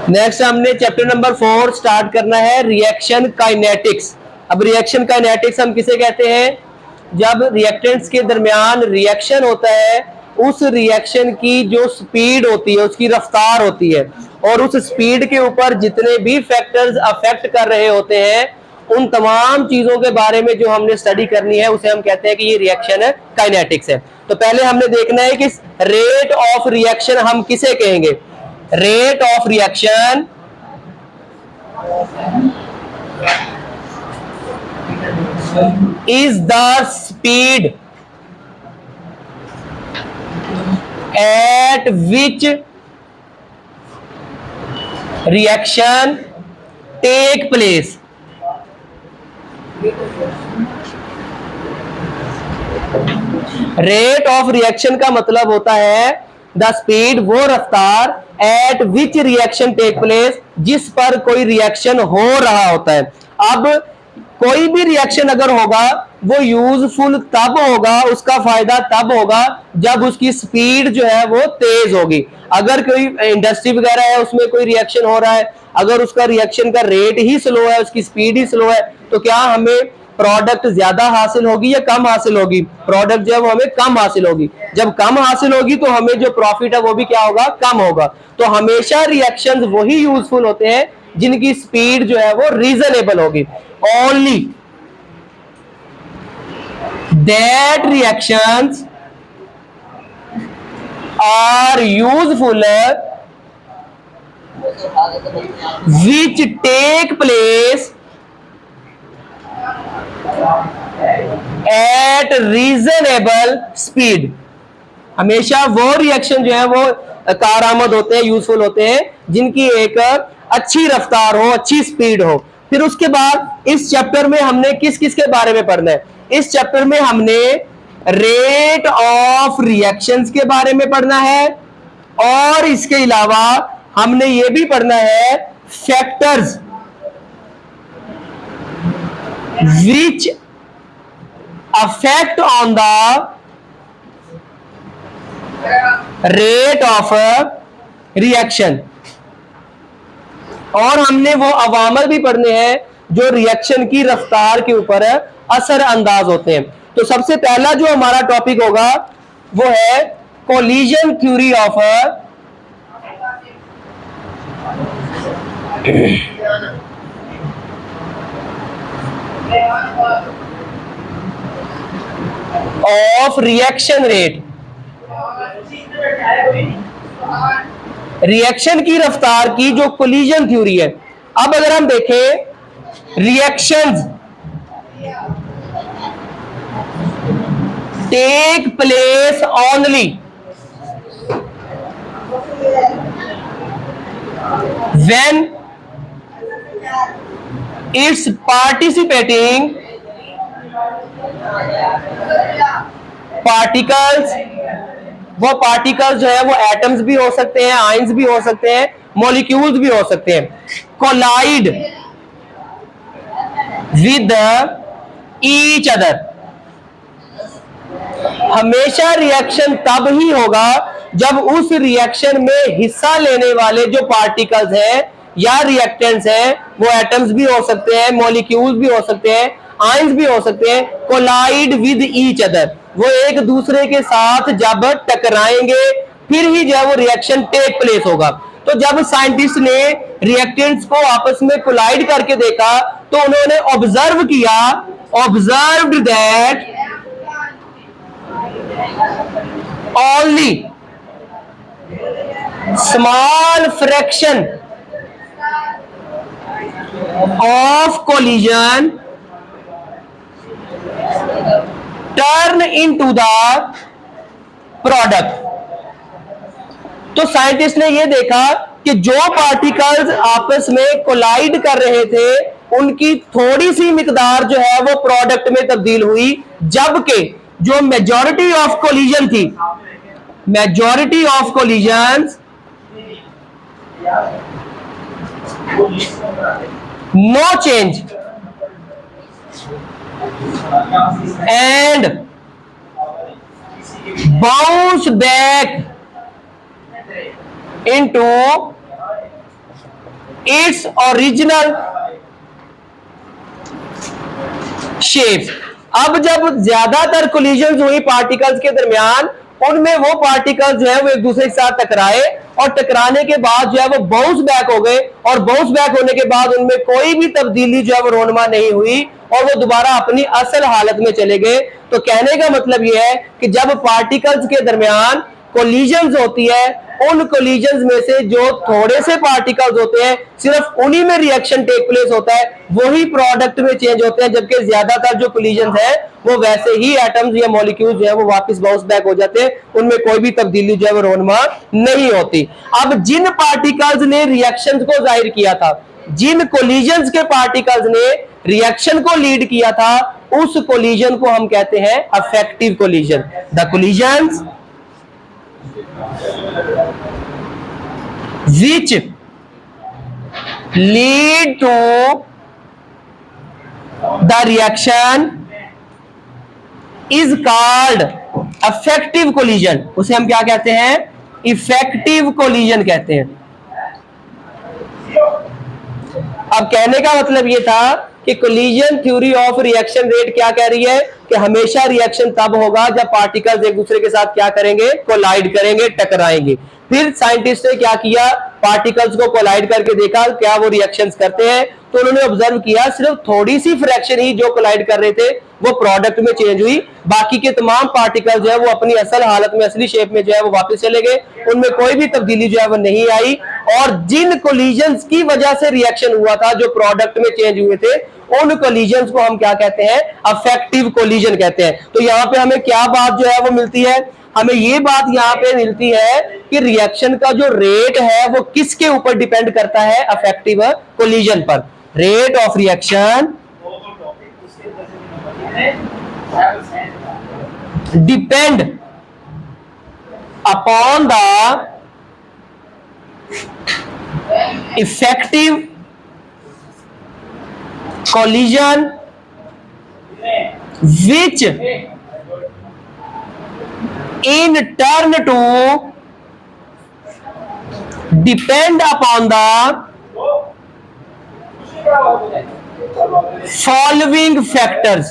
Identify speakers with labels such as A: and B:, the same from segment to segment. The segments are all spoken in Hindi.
A: नेक्स्ट हमने चैप्टर नंबर 4 स्टार्ट करना है, रिएक्शन काइनेटिक्स। अब रिएक्शन काइनेटिक्स हम किसे कहते हैं? जब रिएक्टेंट्स के दरमियान रिएक्शन होता है, उस रिएक्शन की जो स्पीड होती है, उसकी रफ्तार होती है, और उस स्पीड के ऊपर जितने भी फैक्टर्स अफेक्ट कर रहे होते हैं, उन तमाम चीजों के बारे में जो हमने स्टडी करनी है, उसे हम कहते हैं कि ये रिएक्शन काइनेटिक्स है। तो पहले हमने देखना है कि रेट ऑफ रिएक्शन हम किसे कहेंगे? Rate of reaction is the speed at which reaction take place। Rate of reaction का मतलब होता है द स्पीड, वो रफ्तार, at which reaction take place, जिस पर कोई रिएक्शन हो रहा होता है। अब कोई भी रिएक्शन अगर होगा, वो यूजफुल तब होगा, उसका फायदा तब होगा जब उसकी स्पीड जो है वो तेज होगी। अगर कोई इंडस्ट्री वगैरह है, उसमें कोई रिएक्शन हो रहा है, अगर उसका रिएक्शन का रेट ही स्लो है, उसकी स्पीड ही स्लो है, तो क्या हमें प्रोडक्ट ज्यादा हासिल होगी या कम हासिल होगी? प्रोडक्ट जब हमें कम हासिल होगी, जब कम हासिल होगी तो हमें जो प्रॉफिट है वो भी क्या होगा? कम होगा। तो हमेशा रिएक्शंस वही यूजफुल होते हैं जिनकी स्पीड जो है वो रीजनेबल होगी। Only that reactions are useful which take place at reasonable speed। हमेशा वो रिएक्शन जो है वो कारआमद होते हैं, यूजफुल होते हैं, जिनकी एक अच्छी रफ्तार हो, अच्छी स्पीड हो। फिर उसके बाद इस चैप्टर में हमने किस किस के बारे में पढ़ना है? इस चैप्टर में हमने रेट ऑफ रिएक्शंस के बारे में पढ़ना है, और इसके अलावा हमने ये भी पढ़ना है factors which affect on the rate of reaction, और हमने वो अवामल भी पढ़ने हैं जो रिएक्शन की रफ्तार के ऊपर असर अंदाज होते हैं। तो सबसे पहला जो हमारा टॉपिक होगा वो है collision theory of reaction rate. Reaction की रफ्तार की जो कोलिजन थ्योरी है। अब अगर हम देखें, reactions take place only when it's participating particles. वो पार्टिकल्स जो है वो एटम्स भी हो सकते हैं, आयंस भी हो सकते हैं, मॉलिक्यूल्स भी हो सकते हैं, कोलाइड विद ईच अदर। हमेशा रिएक्शन तब ही होगा जब उस रिएक्शन में हिस्सा लेने वाले जो पार्टिकल्स हैं या रिएक्टेंट्स हैं, वो एटम्स भी हो सकते हैं, मॉलिक्यूल्स भी हो सकते हैं, आयंस भी हो सकते हैं, कोलाइड विद ईच अदर। वो एक दूसरे के साथ जब टकराएंगे फिर ही जो है वो रिएक्शन टेक प्लेस होगा। तो जब साइंटिस्ट ने रिएक्टेंट्स को आपस में कोलाइड करके देखा, तो उन्होंने ऑब्जर्व किया, observed that only small fraction of collision turn into the product। तो साइंटिस्ट ने यह देखा कि जो पार्टिकल्स आपस में कोलाइड कर रहे थे, उनकी थोड़ी सी मिकदार जो है वो प्रोडक्ट में तब्दील हुई, जबकि जो मेजॉरिटी ऑफ कोलिजन थी, majority of collisions no change and bounce back into its original shape. अब जब ज्यादातर कोलिजन हुई पार्टिकल्स के दरमियान, उनमें वो पार्टिकल्स जो है वो एक दूसरे के साथ टकराए और टकराने के बाद जो है वो बाउंस बैक हो गए, और बाउंस बैक होने के बाद उनमें कोई भी तब्दीली जो है वो रोनमा नहीं हुई और वो दोबारा अपनी असल हालत में चले गए। तो कहने का मतलब यह है कि जब पार्टिकल्स के दरमियान कोलिजन्स होती है, उन कोलिजन्स में से जो थोड़े से पार्टिकल्स होते हैं सिर्फ उन्हीं में रिएक्शन टेक प्लेस होता है, वही प्रोडक्ट में चेंज होते हैं, जबकि ज्यादातर जो कोलिजन्स है वो वैसे ही एटम्स या मॉलिक्यूल्स जो है वो वापस बाउंस बैक हो जाते हैं, उनमें कोई भी तब्दीली जो है वो रोनमा नहीं होती। अब जिन पार्टिकल्स ने रिएक्शन को जाहिर किया था, जिन कोलिजन्स के पार्टिकल्स ने रिएक्शन को लीड किया था, उस कोलिजन को हम कहते हैं affective collision. The collisions which lead to the reaction is called affective collision। उसे हम क्या कहते हैं? इफेक्टिव कोलिजन कहते हैं। अब कहने का मतलब यह था कि collision theory of reaction rate क्या कह रही है कि हमेशा रिएक्शन तब होगा जब पार्टिकल्स एक दूसरे के साथ क्या करेंगे? कोलाइड करेंगे, टकराएंगे। फिर साइंटिस्ट ने क्या किया? पार्टिकल्स को कोलाइड करके देखा क्या वो रिएक्शंस करते हैं, तो उन्होंने ऑब्जर्व किया सिर्फ थोड़ी सी फ्रैक्शन ही जो कोलाइड कर रहे थे वो प्रोडक्ट में चेंज हुई, बाकी के तमाम पार्टिकल्स जो है वो अपनी असल हालत में, असली शेप में जो है वो वापस चले गए, उनमें कोई भी तब्दीली जो है वो नहीं आई। और जिन कोलिजन्स की वजह से रिएक्शन हुआ था, जो प्रोडक्ट में चेंज हुए थे, उन कोलिजन्स को हम क्या कहते हैं? अफेक्टिव कोलिजन कहते हैं। तो यहाँ पे हमें क्या बात जो है वो मिलती है? हमें ये बात यहाँ पे मिलती है कि रिएक्शन का जो रेट है वो किसके ऊपर डिपेंड करता है? अफेक्टिव कोलिजन पर। Rate of reaction depend upon the effective collision which in turn to depend upon the following factors।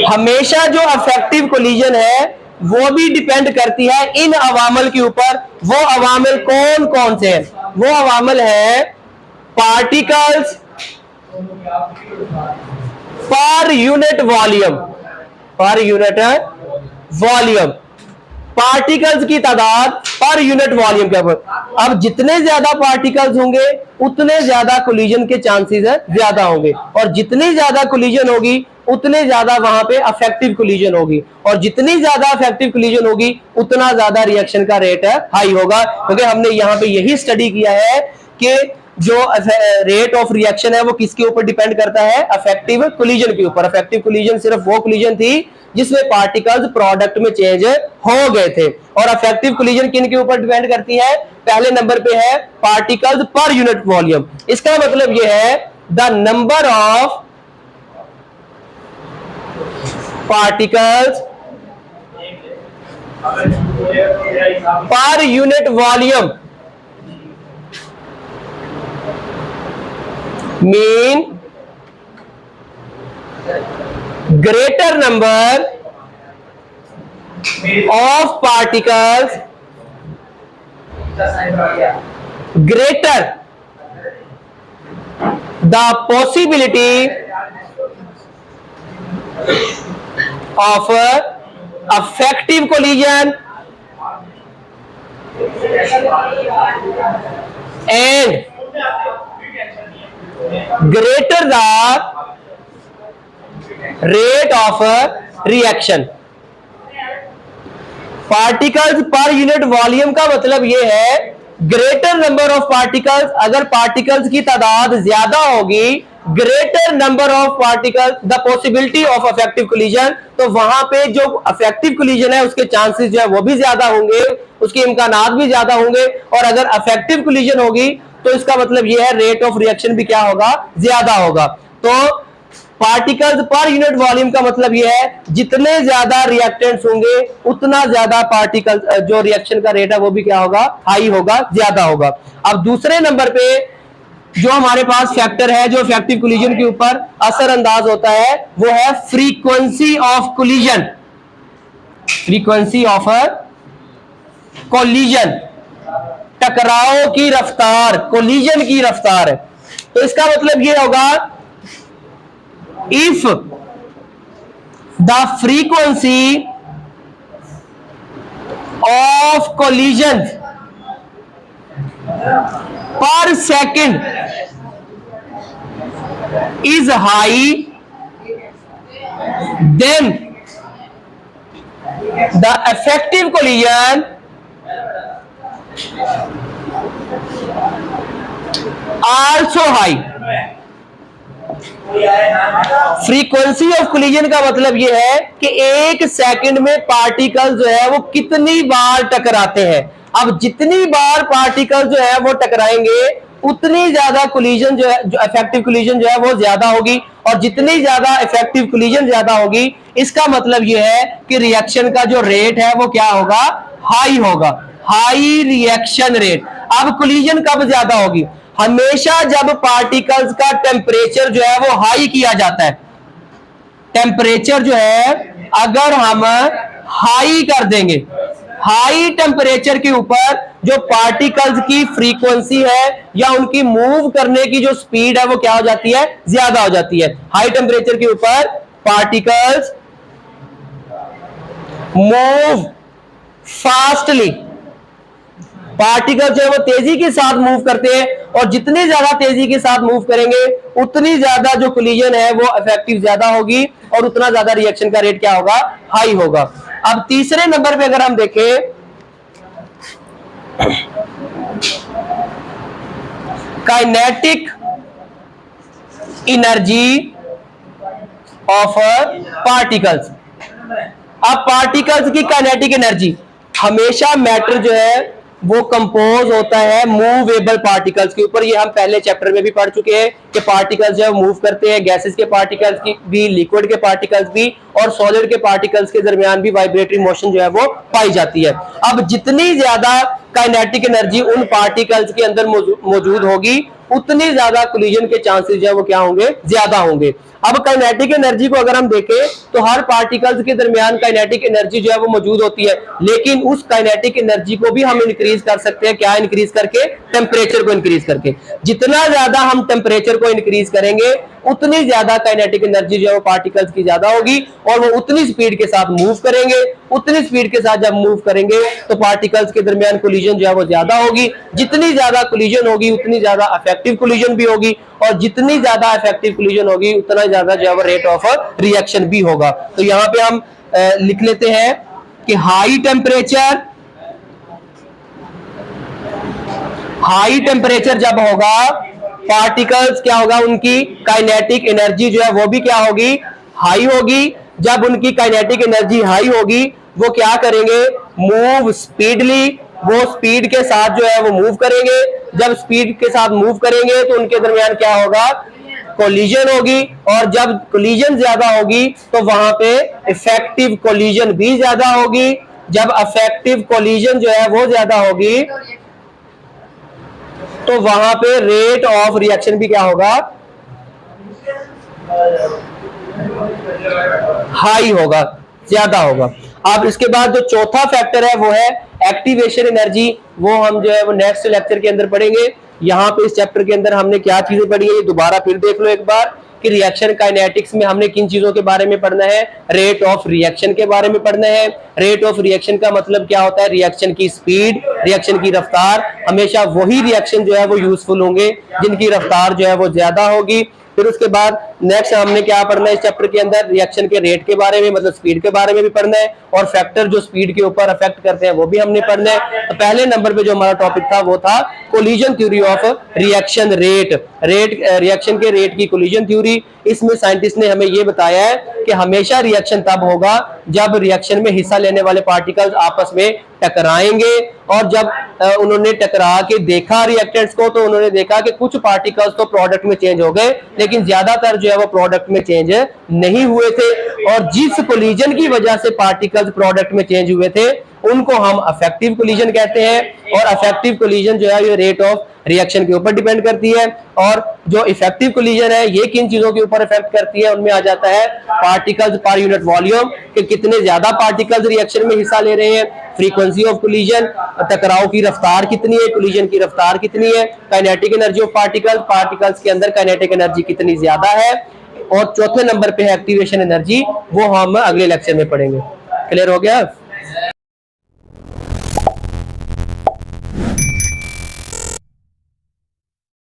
A: हमेशा जो अफेक्टिव कोलिजन है वो भी डिपेंड करती है इन अवामल के ऊपर। वो अवामल कौन कौन से हैं? वो अवामल है particles per unit volume, per unit volume, particles की तादाद पर यूनिट वॉल्यूम के ऊपर। अब जितने ज्यादा पार्टिकल्स होंगे उतने ज्यादा कोलिजन के चांसेस ज्यादा होंगे, और जितनी ज्यादा कोलिजन होगी उतने ज्यादा वहां पे अफेक्टिव कोलिजन होगी, और जितनी ज्यादा अफेक्टिव कोलिजन होगी उतना ज्यादा रिएक्शन का रेट हाई होगा। क्योंकि हमने यहाँ पे यही स्टडी किया है कि जो रेट ऑफ रिएक्शन है वो किसके ऊपर डिपेंड करता है? अफेक्टिव कोलिजन के ऊपर। अफेक्टिव कोलिजन सिर्फ वो कोलिजन थी जिसमें पार्टिकल्स प्रोडक्ट में चेंज हो गए थे। और अफेक्टिव कोलिजन किन के ऊपर डिपेंड करती है? पहले नंबर पे है पार्टिकल्स पर यूनिट वॉल्यूम। इसका मतलब यह है the number of particles per unit volume mean greater number of particles greater the possibility of affective collision and greater the rate of reaction। Particles per unit volume का मतलब यह है ग्रेटर नंबर ऑफ पार्टिकल्स, अगर पार्टिकल्स की तादाद ज्यादा होगी, greater number of particles the possibility of affective collision, तो वहां पे जो अफेक्टिव कोलिजन है उसके चांसेस जो है वो भी ज्यादा होंगे, उसके इम्कानात भी ज्यादा होंगे। और अगर अफेक्टिव कोलिजन होगी तो इसका मतलब यह है रेट ऑफ रिएक्शन भी क्या होगा? ज्यादा होगा। तो पार्टिकल्स पर यूनिट वॉल्यूम का मतलब यह है जितने ज्यादा रिएक्टेंट्स होंगे उतना ज्यादा पार्टिकल जो रिएक्शन का रेट है वो भी क्या होगा, हाई होगा, ज्यादा होगा। अब दूसरे नंबर पे जो हमारे पास फैक्टर है जो इफेक्टिव कोलिजन के ऊपर असर अंदाज होता है वो है frequency of collision. Frequency of collision, टकराव की रफ्तार, कोलिजन की रफ्तार है। तो इसका मतलब ये होगा if the frequency of collision पर second is high, then the effective collision also high। Frequency of collision का मतलब यह है कि एक सेकंड में पार्टिकल जो है वो कितनी बार टकराते हैं। अब जितनी बार पार्टिकल जो है वो टकराएंगे उतनी ज्यादा कोलिजन जो है, जो इफेक्टिव कोलिजन जो है वो ज्यादा होगी। और जितनी ज्यादा इफेक्टिव कोलिजन ज्यादा होगी इसका मतलब यह है कि रिएक्शन का जो रेट है वो क्या होगा, हाई होगा, हाई रिएक्शन रेट। अब कोलिजन कब ज्यादा होगी, हमेशा जब पार्टिकल्स का टेम्परेचर जो है वो हाई किया जाता है। टेम्परेचर जो है अगर हम हाई कर देंगे, हाई टेम्परेचर के ऊपर जो पार्टिकल्स की फ्रीक्वेंसी है या उनकी मूव करने की जो स्पीड है वो क्या हो जाती है, ज्यादा हो जाती है। हाई टेम्परेचर के ऊपर पार्टिकल्स मूव फास्टली, पार्टिकल जो है वो तेजी के साथ मूव करते हैं और जितनी ज्यादा तेजी के साथ मूव करेंगे उतनी ज्यादा जो कोलिजन है वो इफेक्टिव ज्यादा होगी और उतना ज्यादा रिएक्शन का रेट क्या होगा, हाई होगा। अब तीसरे नंबर पे अगर हम देखें काइनेटिक एनर्जी ऑफ पार्टिकल्स। अब पार्टिकल्स की काइनेटिक एनर्जी, हमेशा मैटर जो है वो कंपोज होता है मूवेबल पार्टिकल्स के ऊपर। ये हम पहले चैप्टर में भी पढ़ चुके हैं कि पार्टिकल्स जो है मूव करते हैं, गैसेस के पार्टिकल्स की भी, लिक्विड के पार्टिकल्स भी और सॉलिड के पार्टिकल्स के दरमियान भी वाइब्रेटरी मोशन जो है वो पाई जाती है। अब जितनी ज्यादा काइनेटिक एनर्जी उन पार्टिकल्स के अंदर मौजूद होगी उतनी ज्यादा कोलिजन के चांसेस जो है वो क्या होंगे, ज्यादा होंगे। अब काइनेटिक एनर्जी को अगर हम देखें तो हर पार्टिकल्स के दरमियान काइनेटिक एनर्जी जो है वो मौजूद होती है, लेकिन उस काइनेटिक एनर्जी को भी हम इंक्रीज कर सकते हैं। क्या इंक्रीज करके, टेम्परेचर को इंक्रीज करके। जितना ज्यादा हम टेम्परेचर को इंक्रीज करेंगे उतनी ज्यादा काइनेटिक एनर्जी जो है वो पार्टिकल्स की ज्यादा होगी और वो उतनी स्पीड के साथ मूव करेंगे। उतनी स्पीड के साथ जब मूव करेंगे तो पार्टिकल्स के दरमियान कोलिजन जो है वो ज्यादा होगी। जितनी ज्यादा कोलिजन होगी उतनी ज्यादा इफेक्टिव कोलिजन भी होगी और जितनी ज्यादा इफेक्टिव कोलिजन होगी उतना ज्यादा जो है रेट ऑफ रिएक्शन भी होगा। तो यहां पे हम लिख लेते हैं कि हाई टेम्परेचर जब होगा पार्टिकल्स क्या होगा, उनकी काइनेटिक एनर्जी जो है वो भी क्या होगी, हाई होगी। जब उनकी काइनेटिक एनर्जी हाई होगी वो क्या करेंगे, मूव स्पीडली, वो स्पीड के साथ जो है वो मूव करेंगे। जब स्पीड के साथ मूव करेंगे तो उनके दरमियान क्या होगा, कोलिजन होगी और जब कोलिजन ज्यादा होगी तो वहां पे इफेक्टिव कोलिजन भी ज्यादा होगी। जब इफेक्टिव कोलिजन जो है वो ज्यादा होगी तो वहां पे रेट ऑफ रिएक्शन भी क्या होगा, हाई होगा, ज्यादा होगा। अब इसके बाद जो चौथा फैक्टर है वो है एक्टिवेशन एनर्जी। वो हम जो है वो नेक्स्ट लेक्चर के अंदर पढ़ेंगे। यहाँ पे इस चैप्टर के अंदर हमने क्या चीजें पढ़ी है ये दोबारा फिर देख लो एक बार कि रिएक्शन काइनेटिक्स में हमने किन चीजों के बारे में पढ़ना है, रेट ऑफ रिएक्शन के बारे में पढ़ना है। रेट ऑफ रिएक्शन का मतलब क्या होता है, रिएक्शन की स्पीड, रिएक्शन की रफ्तार। हमेशा वही रिएक्शन जो है वो यूजफुल होंगे जिनकी रफ्तार जो है वो ज्यादा होगी। फिर उसके बाद नेक्स्ट हमने क्या पढ़ना है इस चैप्टर के अंदर, रिएक्शन के रेट के बारे में, मतलब स्पीड के बारे में भी पढ़ना है और फैक्टर जो स्पीड के ऊपर अफेक्ट करते हैं वो भी हमने पढ़ना है। तो पहले नंबर पे जो हमारा टॉपिक था वो था collision theory of reaction rate, reaction के रेट की कोलिजन थ्योरी। इसमें साइंटिस्ट ने हमें ये बताया है कि हमेशा रिएक्शन तब होगा जब रिएक्शन में हिस्सा लेने वाले पार्टिकल्स आपस में टकराएंगे। और जब उन्होंने टकरा के देखा रिएक्टेंट्स को तो उन्होंने देखा कि कुछ पार्टिकल्स तो प्रोडक्ट में चेंज हो गए लेकिन ज्यादातर जो है वो प्रोडक्ट में चेंज नहीं हुए थे, और जिस कोलिजन की वजह से पार्टिकल्स प्रोडक्ट में चेंज हुए थे उनको हम अफेक्टिव कोलिजन कहते हैं। और अफेक्टिव कोलिजन जो है ये रेट ऑफ रिएक्शन के ऊपर डिपेंड करती है। और जो इफेक्टिव कोलिजन है ये किन चीजों के ऊपर इफेक्ट करती है, उनमें आ जाता है पार्टिकल्स पर यूनिट वॉल्यूम, कि कितने ज्यादा पार्टिकल्स रिएक्शन में हिस्सा ले रहे हैं, फ्रीक्वेंसी ऑफ कोलिजन, टकराव की रफ्तार कितनी है, कोलिजन की रफ्तार कितनी है, kinetic energy of particles, particles के अंदर काइनेटिक एनर्जी कितनी ज्यादा है, और चौथे नंबर पे है एक्टिवेशन एनर्जी, वो हम अगले लेक्चर में पढ़ेंगे। क्लियर हो गया?